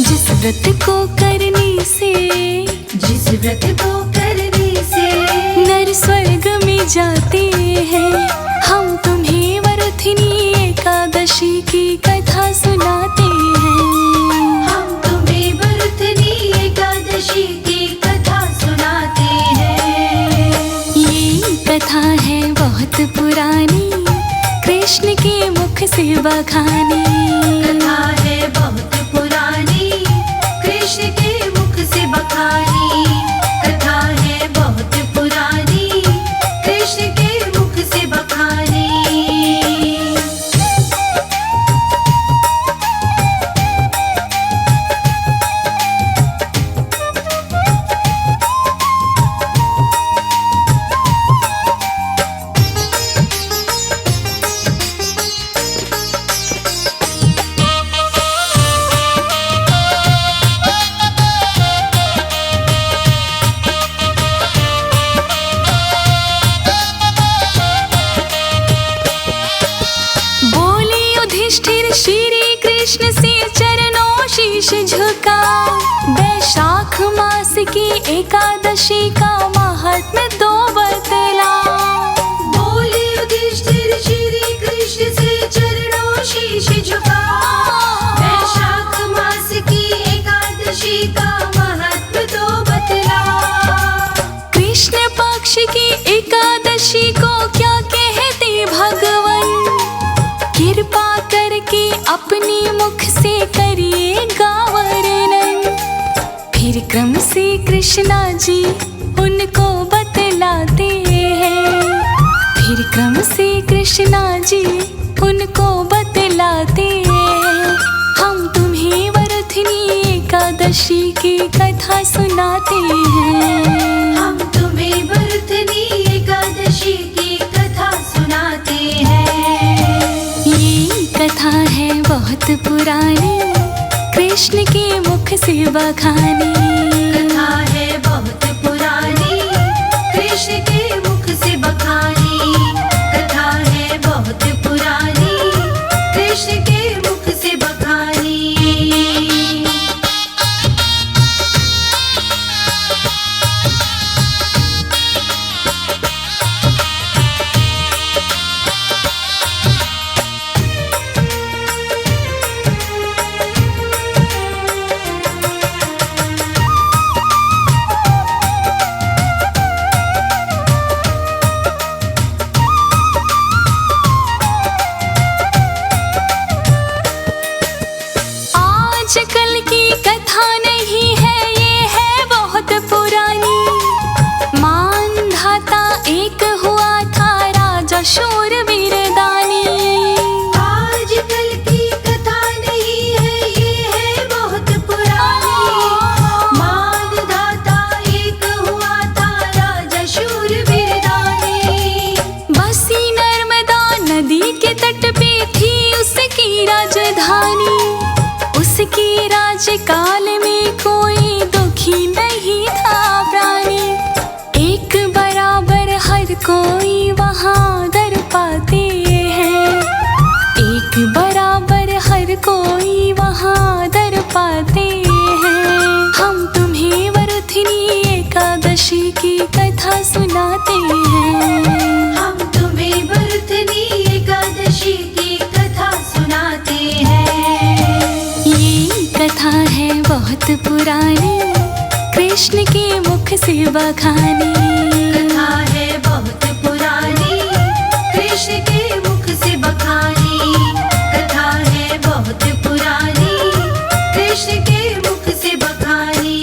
जिस व्रत को करने से नर स्वर्ग में जाते हैं, हम तुम्हें वरुथिनी एकादशी की कथा सुनाते हैं। हम तुम्हें वरुथिनी एकादशी की कथा सुनाते हैं। ये कथा है बहुत पुरानी, कृष्ण के मुख से बखानी। कथा है बहुत पुरानी, कृष्ण के मुख से बखानी। कथा है बहुत पुरानी, कृष्ण के मुख से बखानी। श्री कृष्ण से चरणों शीश झुका, वैशाख मास की एकादशी का महात्म्य दो बतला। बोले युधिष्ठिर श्री कृष्ण से चरणों शीश झुका, वैशाख मास की एकादशी का महत्व दो बतला। कृष्ण पक्ष की एकादशी को क्या कहते भगवान, कृपा करके अपने मुख से करिएगा वर्णन। फिर क्रम से कृष्णा जी उनको बतलाते हैं, फिर क्रम से कृष्णा जी उनको बतलाते हैं। हम तुम्हें वरुथिनी एकादशी की कथा सुनाते हैं। हम तुम्हें वरुथिनी एकादशी की कथा सुनाते हैं। कथा है बहुत पुरानी, कृष्ण के मुख से बखानी। कथा है बहुत पुरानी, कृष्ण के मुख से बखानी। कथा है बहुत पुरानी, कृष्ण के मुख से बखानी। आजकल की कथा नहीं है, ये है बहुत पुरानी। मानधाता एक हुआ था राजा शूरवीर दानी। आजकल की कथा नहीं है, ये है बहुत पुरानी। मानधाता एक हुआ था राजा शूरवीर दानी। बसी नर्मदा नदी के तट पे थी उसकी राजधानी। उसके राजकाल में कोई दुखी नहीं था प्राणी, एक बराबर हर कोई वहाँ दर पाते हैं। एक बराबर हर कोई वहाँ दर पाते हैं। हम तुम्हें वरुथिनी एकादशी की कथा सुनाते हैं। हम तुम्हें वरुथिनी एकादशी की कथा सुनाते हैं। कथा है बहुत पुरानी, कृष्ण के मुख से बखानी। कथा है बहुत पुरानी, कृष्ण के मुख से बखानी। कथा है बहुत पुरानी, कृष्ण के मुख से बखानी।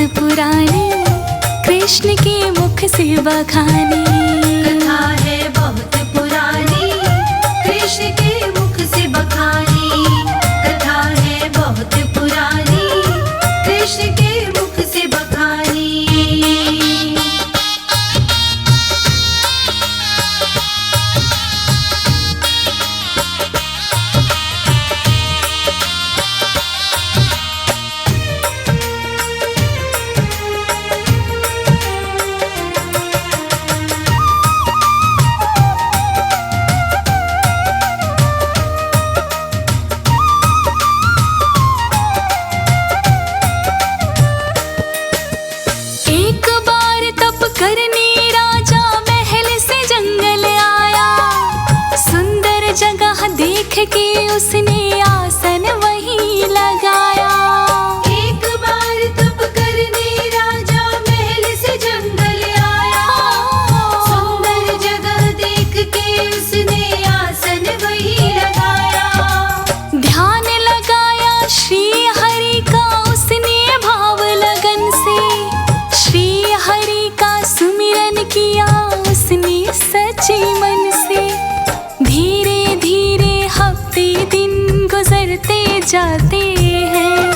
पुरानी, कृष्ण के मुख से बखानी। कथा है बहुत पुरानी, कृष्ण के मुख से बखानी। कथा है बहुत पुरानी, कृष्ण के मुख से बखानी। एक बार तप करने राजा महल से जंगल आया। सुंदर जगह देख के उसने आसन वहीं लगाया। एक बार तप करने राजा महल से जंगल आया। सुंदर जगह देख के उसने आसन वहीं लगाया। ध्यान लगाया श्री हरि का उसने भाव लगन से। श्री हरि का सुमिरन किया उसने सच्चे मन से। धीरे धीरे हफ्ते दिन गुजरते जाते हैं।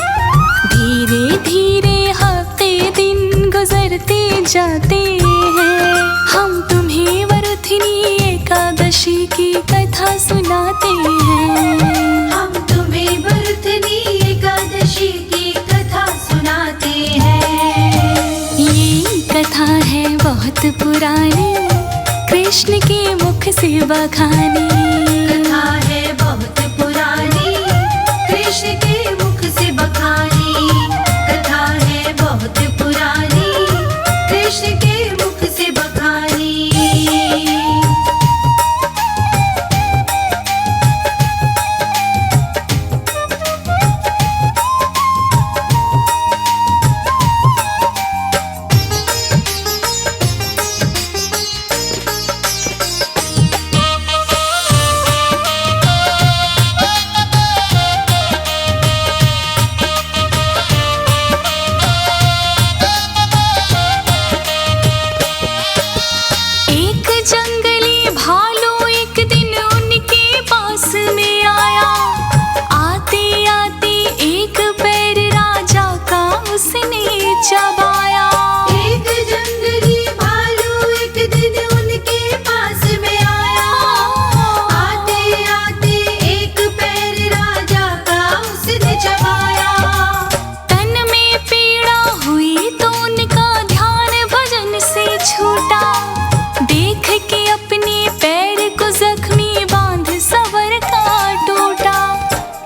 धीरे धीरे हफ्ते दिन गुजरते जाते हैं। हम तुम्हें वरुथिनी एकादशी की कथा सुनाते हैं। हम तुम्हें वरुथिनी एकादशी की कथा सुनाते हैं। ये कथा है बहुत पुरानी, कृष्ण के मुख से बखानी। कथा है बहुत पुरानी, कृष्ण के मुख से बखानी। कथा है बहुत पुरानी, कृष्ण के मुख से बखानी। एक जंगली भालू एक दिन उनके पास में आया। आते आते एक पैर राजा का उसने चबाया। एक जंगली भालू एक दिन उनके पास में आया। आते आते एक पैर राजा का उसने चबाया। तन में पीड़ा हुई तो उनका ध्यान भजन से छूटा। देख के अपने पैर को जख्मी बांध सवर का टूटा।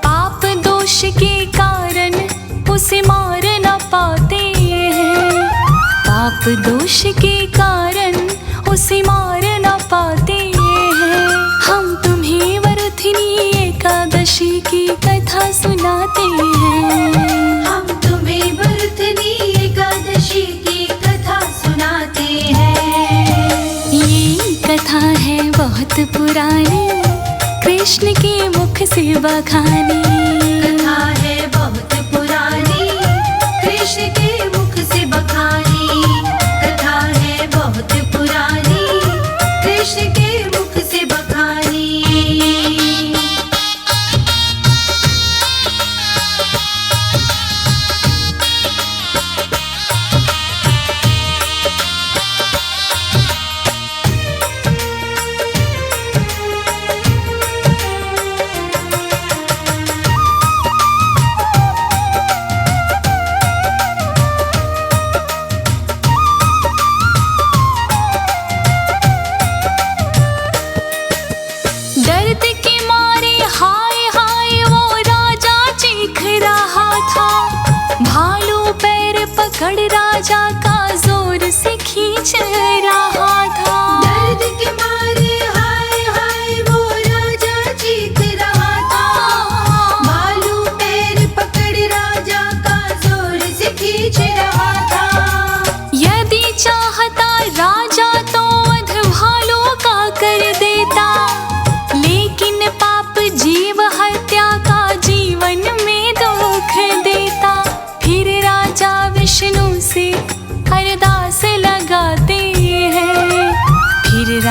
पाप दोष के कारण उसे मार न पाते हैं। पाप दोष के कारण उसे मार न पाते हैं। हम तुम्हें वरुथिनी एकादशी की कथा सुनाते हैं। हम तुम्हें वरुथिनी एकादशी की कथा सुनाते हैं। ये कथा है बहुत पुरानी, कृष्ण के मुख से बखानी। कथा है बहुत पुरानी, कृष्ण के मुख से बखानी। कथा है बहुत पुरानी, कृष्ण के मुख से बखानी।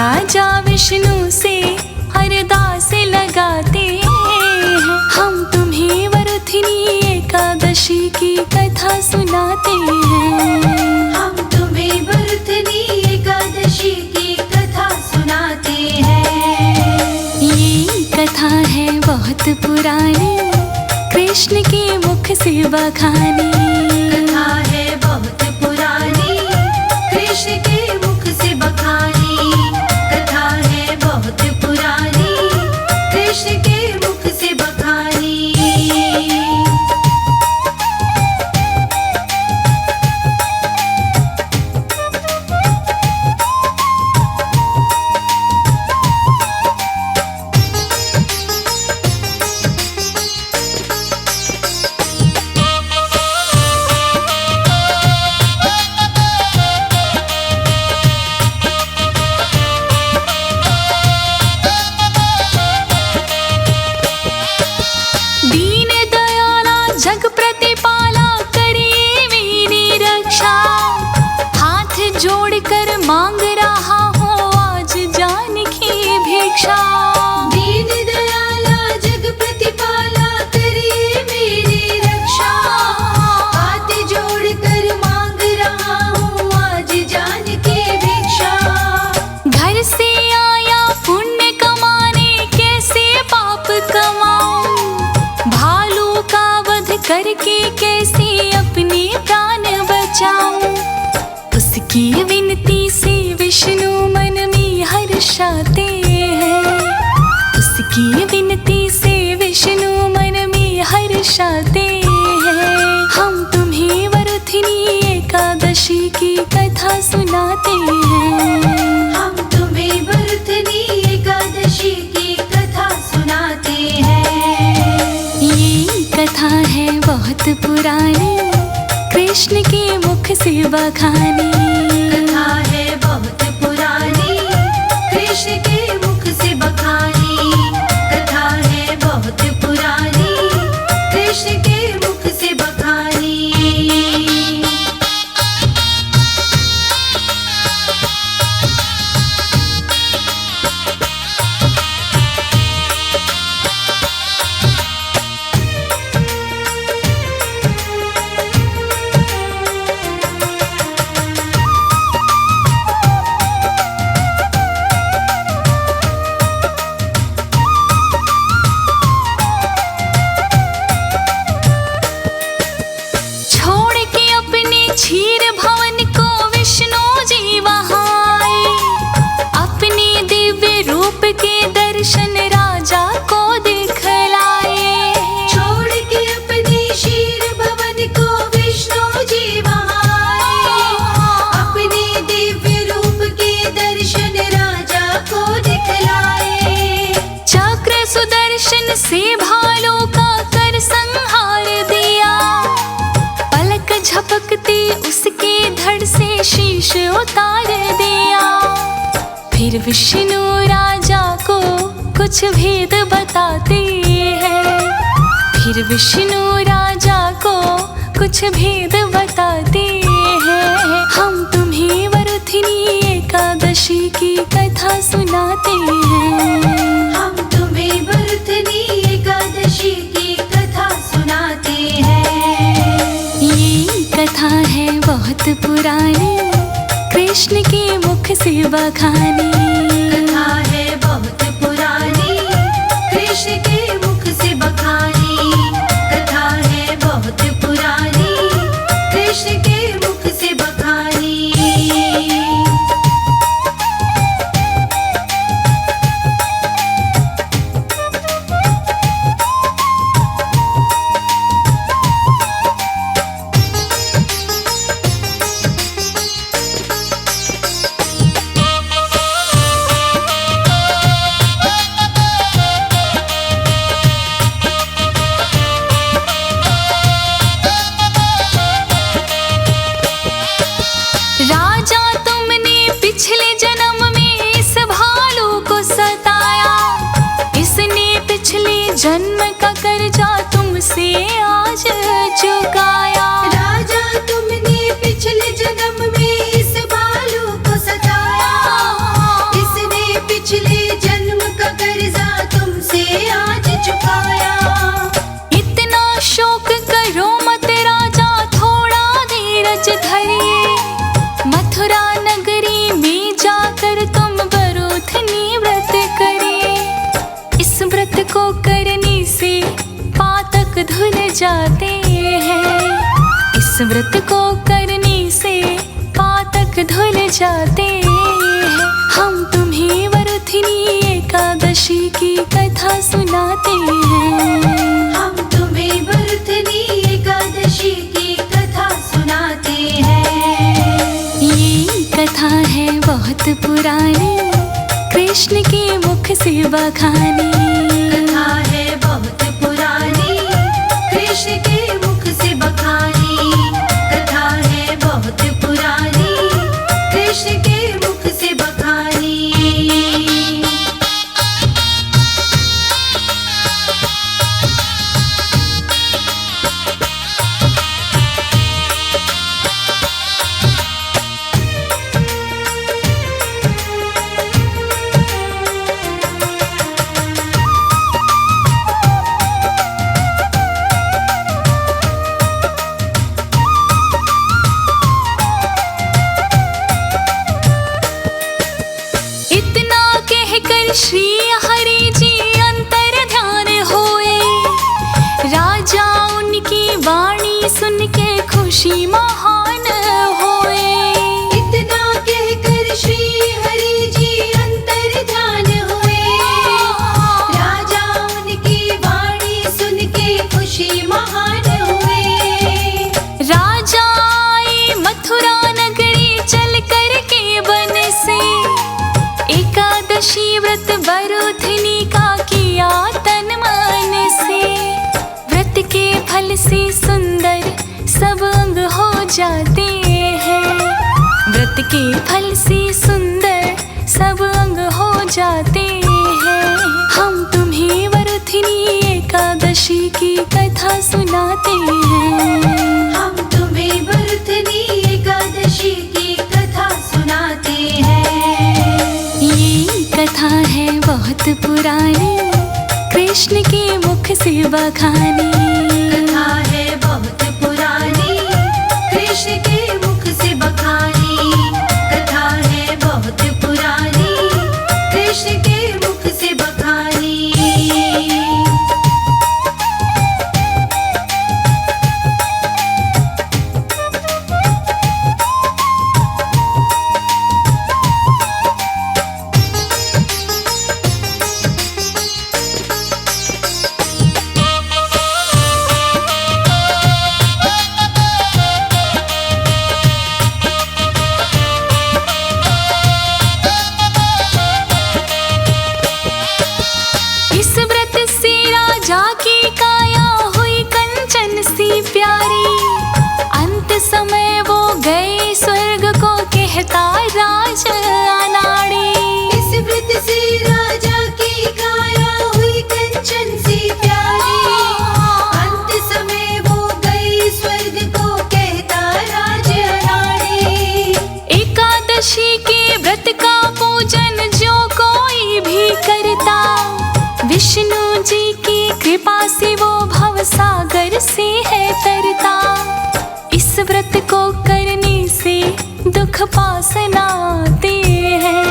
राजा विष्णु से अरदास लगाते हैं, हम तुम्हें वरुथिनी एकादशी की कथा सुनाते हैं। हम तुम्हें वरुथिनी एकादशी की कथा सुनाते हैं। ये कथा है बहुत पुरानी, कृष्ण के मुख से बखानी। कथा है बहुत पुरानी, कृष्ण के मुख से बखानी। कथा है बहुत पुरानी, कृष्ण के मुख से बखानी। दीन दयाला जग प्रतिपाला करे मेरी रक्षा, हाथ जोड़कर मांग रहा हूँ आज जान की भिक्षा। दीन दयाला जग प्रतिपाला करे मेरी रक्षा, हाथ जोड़कर मांग रहा हूँ आज जान की भिक्षा। घर से आया पुण्य कमाने, कैसे पाप कमाऊं, भालू का वध करके कैसे अपने प्राण बचाऊं। उसकी विनती से विष्णु मन में हर्षाते हैं, उसकी विनती से विष्णु मन में हर्षाते हैं। हम तुम्हें वरुथिनी एकादशी की कथा सुनाते हैं। हम तुम्हें वरुथिनी एकादशी की कथा सुनाते हैं। ये कथा है बहुत पुरानी, कृष्ण के मुख से बखानी। कथा है बहुत पुरानी, कृष्ण के मुख से बखानी। कथा है बहुत पुरानी, कृष्ण के मुख से बखानी। छोड़ के अपने क्षीर भवन को विष्णु जी वहाँ आए, अपने दिव्य रूप के दर्शन राजा को दिखलाए। छोड़ के अपने शीर भवन को विष्णु जी वहाँ आए, अपने दिव्य रूप के दर्शन राजा को दिखलाए। चक्र सुदर्शन से भालू का कर संहार दिया, पलक झपकते उसके धड़ से शीश उतार दिया। फिर विष्णु राजा को कुछ भेद बताते हैं, फिर विष्णु राजा को कुछ भेद बताते हैं। हम तुम्हें वरुथिनी एकादशी की कथा सुनाते हैं। हम तुम्हें वरुथिनी एकादशी की कथा सुनाते हैं। ये कथा है बहुत पुरानी, कृष्ण के मुख से बखानी। कथा है बहुत पुरानी, कृष्ण के मुख से बखानी। कथा है बहुत पुरानी, कृष्ण के मुख से बखानी। जन्म का कर्जा तुमसे आज चुकाया। राजा तुमने पिछले जन्म में इस भालू को सताया, इसने जाते हैं। इस व्रत को करने से पातक धुल जाते हैं। हम तुम्हें वरुथिनी एकादशी की कथा सुनाते हैं। हम तुम्हें वरुथिनी एकादशी की कथा सुनाते हैं। ये कथा है बहुत पुरानी, कृष्ण के मुख से बखानी। कथा है बहुत पुरानी, कृष्ण के मुख से बखानी। कथा है बहुत पुरानी, कृष्ण के मुख से बखानी। श्री हरि जी अंतर ध्यान होए, राजा उनकी वाणी सुन के खुशी महान होए। इतना कहकर श्री हरि जी अंतर ध्यान हुए, राजा उनकी वाणी सुन के खुशी महान हुए। राजा आए मथुरा नगरी चल कर के वन से, एकादशी व्रत वरुथिनी का किया तन मन से। व्रत के फल से सुंदर सब अंग हो जाते हैं। व्रत के फल से सुंदर सब अंग हो जाते हैं। हम तुम्हें वरुथिनी एकादशी की कथा सुनाते हैं। हम तुम्हें वरुथिनी एकादशी की कथा सुनाते हैं। कथा है बहुत पुरानी, कृष्ण के मुख से बखानी। कथा है बहुत पुरानी, कृष्ण के मुख से बखानी। कथा है बहुत पुरानी, कृष्ण के मुख से बखानी। जाकी काया हुई कंचन सी प्यारी, अंत समय वो गए स्वर्ग को कहता राज अनाड़ी। इस व्रत से राजा की काया हुई कंचन सी प्यारी, अंत समय वो गई स्वर्ग को कहता राज अनाड़ी। एकादशी के व्रत का पूजन जो कोई भी करता, विष्णु जी की कृपा से वो भव सागर से है तरता। इस व्रत को करने से दुख पास न आते हैं।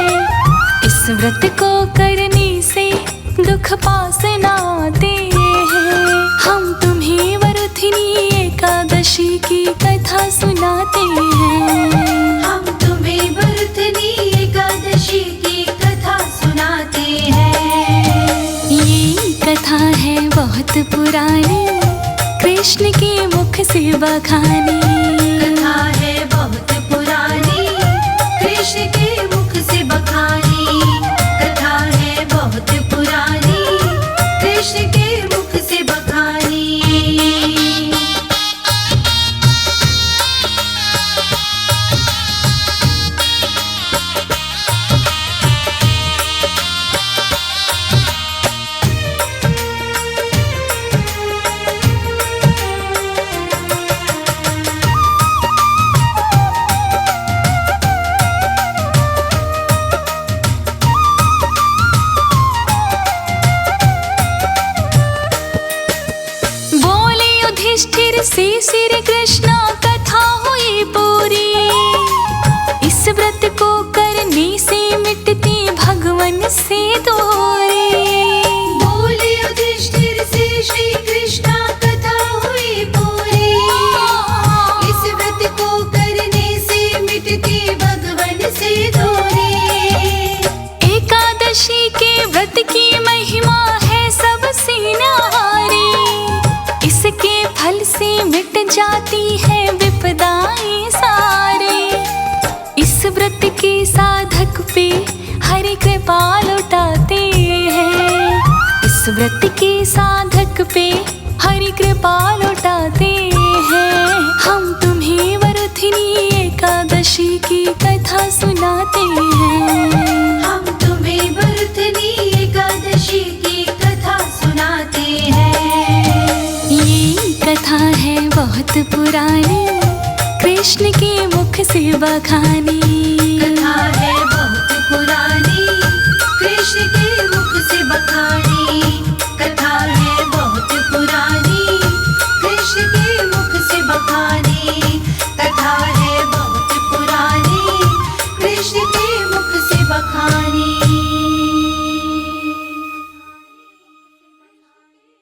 इस व्रत को करने से दुख पास न आते हैं। हम तुम्हें वरुथिनी एकादशी की कथा सुनाते हैं। हम तुम्हें वरुथिनी एकादशी की कथा सुनाते हैं। कथा है बहुत पुरानी, कृष्ण के मुख से बखानी। कथा है बहुत पुरानी, कृष्ण के मुख से बखानी। कथा है बहुत पुरानी, कृष्ण के मुख से बखानी। युधिष्ठिर से श्री कृष्ण कथा हुई पूरी। इस व्रत को करने से मिटती भगवन से दूरी। बोले युधिष्ठिर से श्री कृष्ण कथा हुई मिट जाती है विपदाएं सारे। इस व्रत के साधक पे हरि कृपा लौटाते हैं। इस व्रत के साधक पे हरि कृपा लौटाते हैं। हम तुम्हें वरुथिनी एकादशी की कथा सुनाते हैं। हम तुम्हें वरुथिनी एकादशी की कथा सुनाते हैं। ये कथा है बहुत पुरानी, कृष्ण के मुख से बखानी। कथा है बहुत पुरानी, कृष्ण के